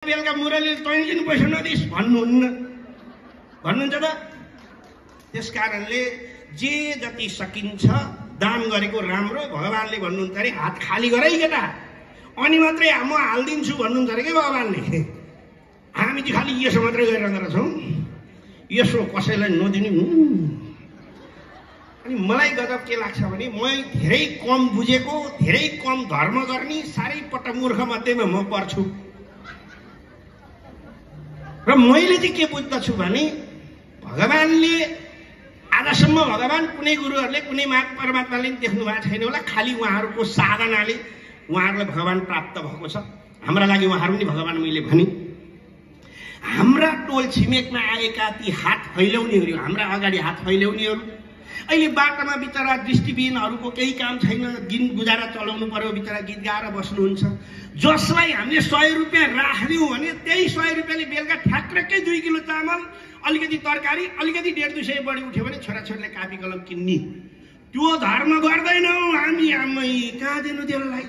बेलुका मुरली तैँले किन पैसा नदिस् भन्नुहुन्न, भन्नुहुन्छ त। त्यस कारणले जे जति सकिन्छ दान गरेको राम्रो। भगवानले भन्नुहुन्छ अरे हात खाली गरै केटा, अनि मात्रै म हालिदिन्छु भन्नुहुन्छ अरे के भगवानले। हामी चाहिँ खालि यसो मात्रै गरिरहेको रहेछौँ, यसो कसैलाई नदिने। अनि मलाई गजब के लाग्छ भने म धेरै कम बुझेको, धेरै कम धर्म गर्ने, साह्रै पट्ट मूर्ख मध्येमा म पर्छु। र मैले चाहिँ के बुझ्दछु भने भगवानले आजसम्म भगवान कुनै गुरुहरूले कुनै परमात्माले देख्नु भएको छैन होला। खालि उहाँहरूको साधनाले उहाँहरूलाई भगवान प्राप्त भएको छ। हाम्रा लागि उहाँहरू पनि भगवान। मैले भने हाम्रा टोल छिमेकमा आएका ती हात फैलाउनेहरू, हाम्रा अगाडि हात फैलाउनेहरू, अहिले बाटोमा बिचरा दृष्टिविहीनहरूको केही काम छैन, दिन गुजारा चलाउनु पर्यो, बिचरा गीत गाएर बस्नुहुन्छ। जसलाई हामीले 100 रुपियाँ राख्यौँ भने त्यही 100 रुपियाँले बेलुका ठ्याक्कै 2 किलो चामल, अलिकति तरकारी, अलिकति 150-200 बढी उठ्यो भने छोराछोरीले कापी कलम किन्ने। त्यो धर्म गर्दैनौँ हामी। आमै कहाँ दिनु त्यसलाई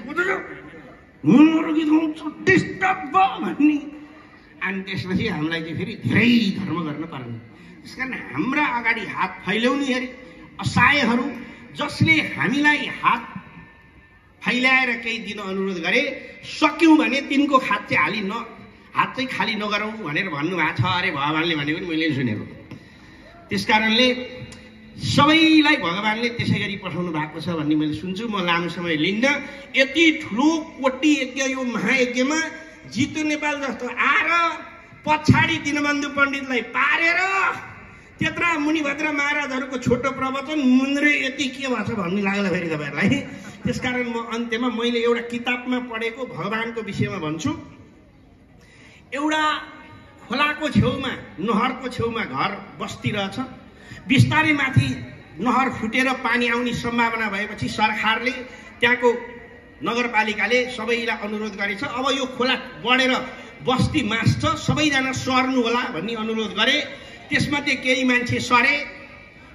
डिस्टर्ब भन्ने। अनि त्यसपछि हामीलाई चाहिँ फेरि धेरै धर्म गर्न पर्ने। त्यस कारण हाम्रा अगाडि हात फैलाउनेहरू, असहायहरू, जसले हामीलाई हात फैलाएर केही दिन अनुरोध गरे, सक्यौँ भने तिनको हात चाहिँ हात चाहिँ खाली नगरौँ भनेर भन्नुभएको छ अरे भगवानले भनेको पनि मैले सुनेको। त्यस कारणले सबैलाई भगवानले त्यसै गरी पठाउनु भएको छ भन्ने मैले सुन्छु। म लामो समय लिन्न। यति ठुलो कोटी यज्ञ, यो महायज्ञमा जितु नेपाल जस्तो आएर पछाडि दीनबन्धु पण्डितलाई पारेर त्यत्रा मुनिभद्र महाराजहरूको छोटो प्रवचन मुन्द्रे यति के भन्छ भन्ने लाग्ला फेरि तपाईँहरूलाई। त्यसकारण म अन्त्यमा मैले एउटा किताबमा पढेको भगवानको विषयमा भन्छु। एउटा खोलाको छेउमा, नहरको छेउमा घर बस्ती रहेछ। बिस्तारै माथि नहर फुटेर पानी आउने सम्भावना भएपछि सरकारले, त्यहाँको नगरपालिकाले सबैलाई अनुरोध गरेछ, अब यो खोला बढेर बस्ती मास्छ, सबैजना सर्नु होला भन्ने अनुरोध गरे। त्यसमध्ये केही मान्छे सरे,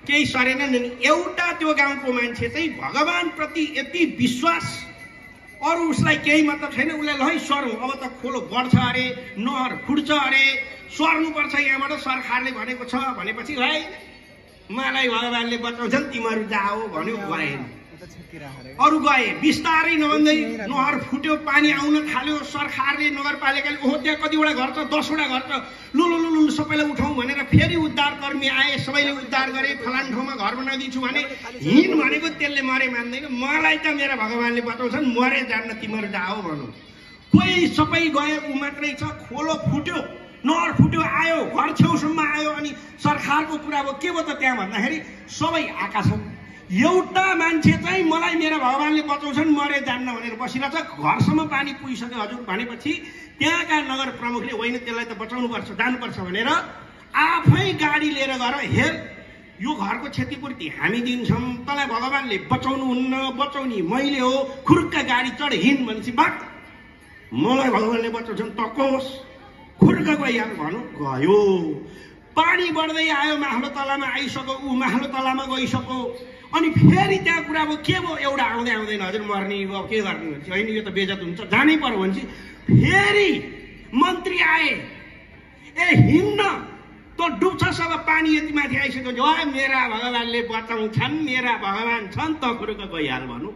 केही सरेनन्। एउटा त्यो गाउँको मान्छे चाहिँ भगवानप्रति यति विश्वास, अरू उसलाई केही मतलब छैन, उसलाई लै सरौँ, अब त खोलो बढ्छ अरे, नहर फुट्छ अरे, सर्नुपर्छ यहाँबाट, सरकारले भनेको छ भनेपछि भाइ मलाई भगवानले बचाउँछन्, तिमीहरू जाओ भन्यो। गएन, अरू गए। बिस्तारै नभन्दै नहर फुट्यो, पानी आउन थाल्यो। सरकारले, नगरपालिकाले ओहो त्यहाँ कतिवटा घर छ, 10वटा घर छ, लु सबैलाई उठाउँ भनेर फेरि उद्धारकर्मी आए, सबैले उद्धार गरे। फलान ठाउँमा घर बनाइदिन्छु भने हिँड भनेको त्यसले मरे मान्दैन। मलाई त मेरा भगवानले बचाउँछन्, मरे जान्न, तिमीहरू जाओ भनौँ। कोही सबै गए, ऊ मात्रै छ। खोलो फुट्यो, नहर फुट्यो, आयो घर छेउसम्म आयो। अनि सरकारको कुरा अब के भयो त त्यहाँ भन्दाखेरि सबै आएका छन्। एउटा मान्छे चाहिँ मलाई मेरा भगवानले बचाउँछन्, मरे जान्न भनेर बसिरहेछ। घरसम्म पानी पुगिसक्यो हजुर भनेपछि त्यहाँका नगर प्रमुखले होइन त्यसलाई त बचाउनुपर्छ, जानुपर्छ भनेर आफै गाडी लिएर गएर हेर यो घरको क्षतिपूर्ति हामी दिन्छौँ, तँलाई भगवानले बचाउनुहुन्न, बचाउने मैले हो, खुर्क गाडी चढ हिँड भनेपछि बात मलाई भगवानले बचाउँछन् तकोस्, खुर्क गइहाल भनौँ। गयो, पानी बढ्दै आयो, माथिल्लो तलामा आइसक्यो, ऊ माथिल्लो तलामा गइसक्यो। अनि फेरि त्यहाँ कुरा अब के भयो, एउटा आउँदैन हजुर मर्ने, अब के गर्ने भन्छ, होइन यो त बेइज्जत हुन्छ, जानै पर्यो भन्छ। फेरि मन्त्री आए, ए हिँड्न त डुब्छ सब, पानी यति माथि आइसक्यो, मेरा भगवानले बचाउँछन्, मेरा भगवान छन्, त खुर्क गइहाल भनौँ।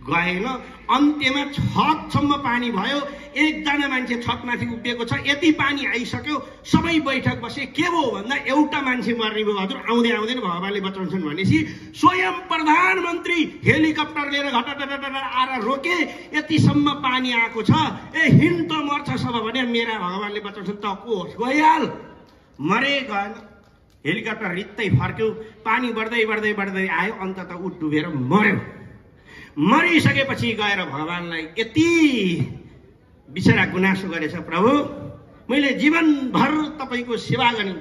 गएन। अन्त्यमा छतसम्म पानी भयो, एकजना मान्छे छतमाथि उभिएको छ, यति पानी आइसक्यो, सबै बैठक बसे। के भयो भन्दा एउटा मान्छे मर्ने भयो हजुर, आउँदैन भगवानले बचाउँछन् भनेपछि स्वयं प्रधानमन्त्री हेलिकप्टर लिएर घटटट आएर रोके, यतिसम्म पानी आएको छ, ए हिँड त मर्छ सब भने मेरा भगवानले बचाउँछन्, त को होस् गइहाल। मरे गएन, हेलिकप्टर रित्तै फर्क्यो, पानी बढ्दै आयो, अन्तत ऊ डुबेर मर्यो। मरिसकेपछि गएर भगवानलाई यति बिचरा गुनासो गरेछ, प्रभु मैले जीवनभर तपाईँको सेवा गरेँ,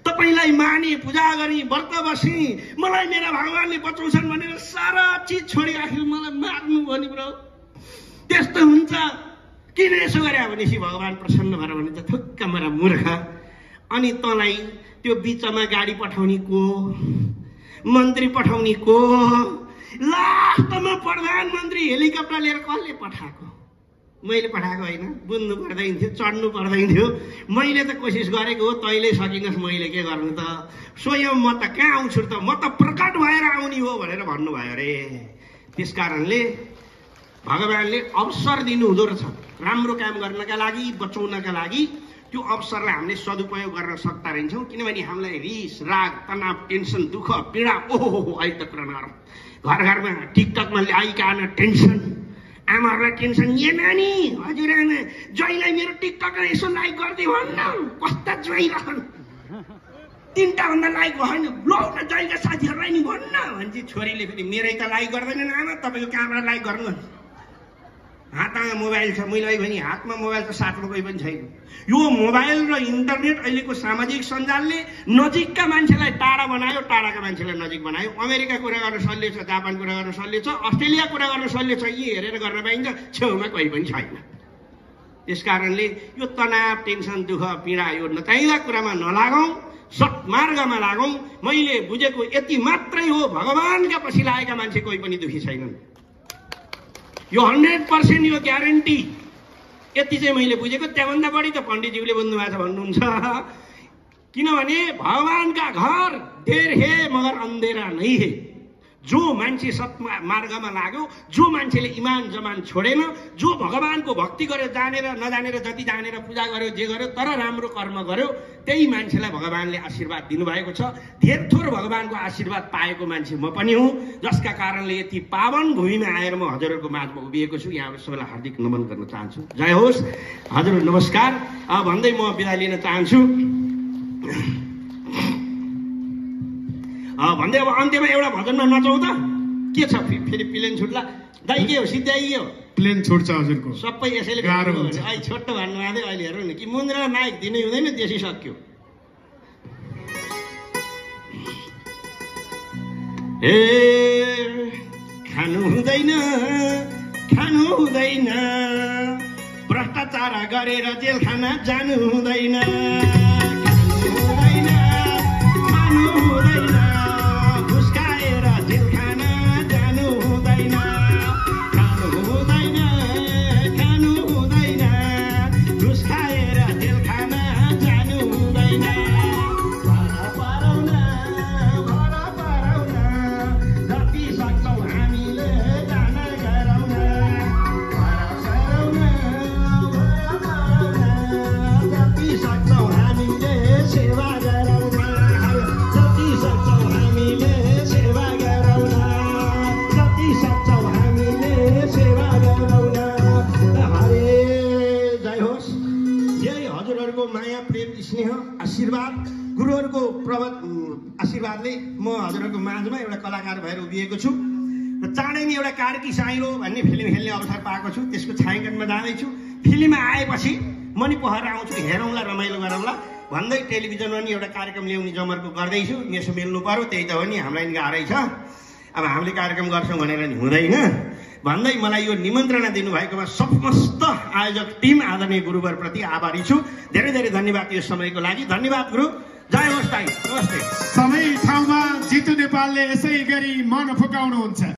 तपाईँलाई माने, पूजा गरेँ, व्रत बसेँ, मलाई मेरा भगवानले बचाउँछन् भनेर सारा चिज छोडी आखिर मलाई मार्नु भने प्रभु त्यस्तो हुन्छ किन यसो गरे भनेपछि भगवान प्रसन्न भएर भने त थुक्क मेरा मूर्ख, अनि तँलाई त्यो बिचमा गाडी पठाउने को, मन्त्री पठाउने को, लास्टमा प्रधानमन्त्री हेलिकप्टर लिएर कसले पठाएको? मैले पठाएको होइन, बुझ्नु पर्दैन थियो, चढ्नु पर्दैन थियो। मैले त कोसिस गरेको हो, तैँले सकिनस् मैले के गर्नु त, स्वयं म त कहाँ आउँछु त, म त प्रकट भएर आउने हो भनेर भन्नुभयो अरे। त्यस कारणले भगवानले अवसर दिनुहुँदो रहेछ राम्रो काम गर्नका लागि, बचाउनका लागि। त्यो अवसरलाई हामीले सदुपयोग गर्न सक्दा रहन्छौँ, किनभने हामीलाई रिस राग तनाव टेन्सन दुःख पीडा ओहो अहिले त कुरा नगरौँ। घर घरमा टिकटकमा आइकन टेन्सन, आमाहरूलाई टेन्सन, ए नानी हजुरआमा ज्वाइँलाई मेरो टिकटकमा यसो लाइक गरिदियो भन्न, कस्ता ज्वाइँ रहन्, 3टा भन्दा लाइक भएन, लो न ज्वाइँका साथीहरूलाई नि भन्न भन्छ। छोरीले फेरि मेरै त लाइक गर्दैनन् आमा, तपाईँको कहाँबाट लाइक गर्नु। हातमा मोबाइल छ, मैले भने हातमा मोबाइल त साथमा कोही पनि छैन। यो मोबाइल र इन्टरनेट अहिलेको सामाजिक सञ्जालले नजिकका मान्छेलाई टाढा बनायो, टाढाका मान्छेलाई नजिक बनायो। अमेरिका कुरा गर्न सजिलो छ, जापान कुरा गर्न सजिलो छ, अस्ट्रेलिया कुरा गर्न सजिलो छ, यी हेरेर गर्न पाइन्छ, छेउमा कोही पनि छैन। त्यस कारणले यो तनाव टेन्सन दुःख पीडा यो नचाहिँदा कुरामा नलागौँ, सत्मार्गमा लागौँ। मैले बुझेको यति मात्रै हो, भगवानका पछि लागेका मान्छे कोही पनि दुखी छैनन्। यो 100% यो ग्यारेन्टी। यति चाहिँ मैले बुझेको, त्यहाँभन्दा बढी त पण्डितज्यूले बुझ्नु भएको छ भन्नुहुन्छ। किनभने भगवानका घर देर है मगर अन्धेरा नहीं है। जो मान्छे सत्मार्गमा लाग्यो, जो मान्छेले इमान जमान छोडेन, जो भगवानको भक्ति गर्यो, जानेर नजानेर जति जानेर पूजा गर्यो जे गर्यो तर राम्रो कर्म गर्यो, त्यही मान्छेलाई भगवानले आशीर्वाद दिनुभएको छ। धेर थोर भगवानको आशीर्वाद पाएको मान्छे म पनि हुँ, जसका कारणले यति पावन भूमिमा आएर म हजुरहरूको माझमा उभिएको छु। यहाँहरू सबैलाई हार्दिक नमन गर्न चाहन्छु। जय होस् हजुर, नमस्कार भन्दै म बिदा लिन चाहन्छु। भन्दै अब अन्त्यमा एउटा भजनमा नचाउँ त के छ, फेरि प्लेन छुट्ला दाइ, के हो सिद्ध्याइयो प्लेन छुट्छ हजुरको सबै यसैले गाह्रो हुन्छ। अहिले छोटो भन्नुभएको थियो, अहिले हेर्नु नि कि मुन्द्रा नायक दिनै हुँदैन, त्यसै सक्यो। ए खानु हुँदैन खानु हुँदैन, भ्रष्टाचार गरेर जेल खाना जानु हुँदैन, आशीर्वाद गुरुहरूको आशीर्वादले म हजुरहरूको माझमा एउटा कलाकार भएर उभिएको छु। र चाँडै नै एउटा कार्की साइलो भन्ने फिल्म खेल्ने अवसर पाएको छु, त्यसको छायाङ्कनमा जाँदैछु। फिल्ममा आएपछि म नि पहर आउँछु, हेरौँला रमाइलो गरौँला भन्दै टेलिभिजनमा नि एउटा कार्यक्रम ल्याउने जमर्को गर्दैछु। यसो मिल्नु पर्यो, त्यही त हो नि, हामीलाई नि गाह्रै छ। अब हामीले कार्यक्रम गर्छौँ भनेर नि हुँदैन भन्दै मलाई यो निमन्त्रणा दिनुभएकोमा समस्त आयोजक टिम आदरणीय गुरुवरप्रति आभारी छु। धेरै धेरै धन्यवाद यो समयको लागि। धन्यवाद गुरु। जय होस् दाइ, नमस्ते। सबै ठाउँमा जितु नेपालले यसै गरी मन फुकाउनुहुन्छ।